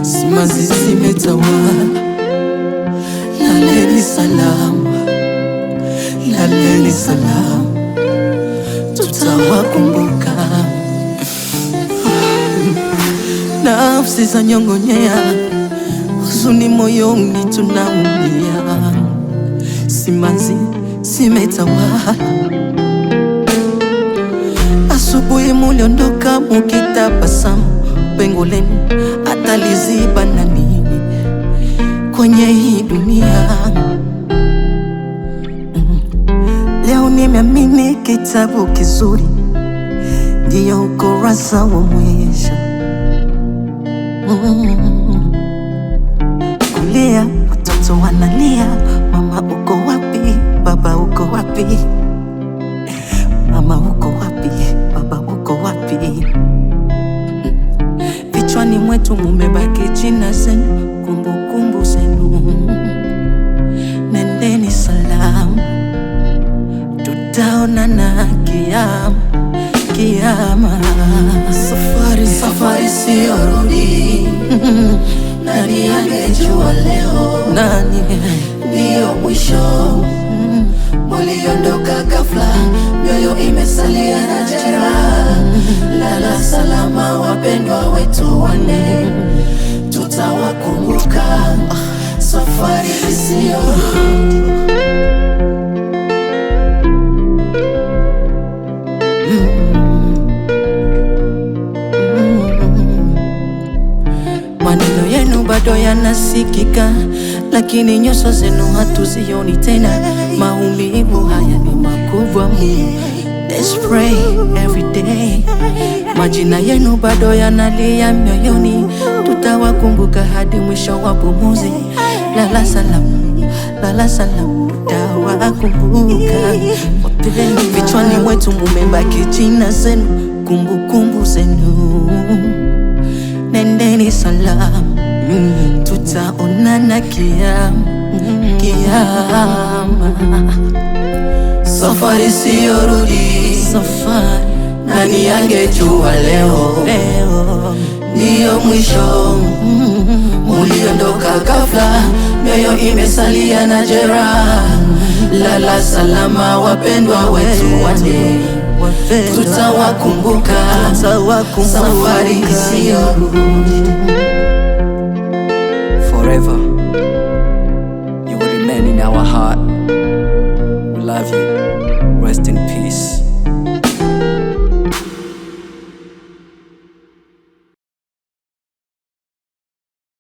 Simanzi zimetawala, laleni salama, laleni salama, tutawakumbuka. Nafsi za nyongonyea, huzuni moyoni tunaumia. Simanzi zimetawala, asubuhi muliondoka mukitabasamu, pengo lenu ataliziba na nini kwenye hii dunia? Leo nimeamini kitabu kizuri ndiyo ukurasa wa mwisho. Kulia watoto wanalia, mama uko wapi? Baba uko wapi? Mama uko wapi? Baba uko wapi? Vichwani mwetu mumebaki jina zenu, kumbukumbu zenu. Nendeni salama, tutaonana kiyama, kiyama. Safari siyorudi. Nani angejua leo? Nani? Ndiyo mwisho. Muliondoka ghafla, mioyo imesalia na jeraha. Lala salama wapendwa wetu wanne, tutawakumbuka. Safari isiyorudi. Maneno yenu bado yanasikika, lakini nyuso zenu hatuzioni tena. Maumivu haya ni makubwa mno. Let's pray every day. Majina yenu bado yanalia mioyoni, tutawakumbuka hadi mwisho wa pumuzi. Lala salama, lala salama, tutawakumbuka. Vichwani mwetu mumebaki jina zenu, kumbukumbu zenu. Nendeni salama, tutaonana kiyama, kiyama. Safari siyorudi, safari. Nani angejua leo? Ndiyo mwisho. Muliondoka ghafla, mioyo imesalia na jeraha. Lala salama wapendwa wetu wanne, tutawakumbuka. Safari isiyorudi. Forever, you will remain in our heart. We love you. Rest in peace.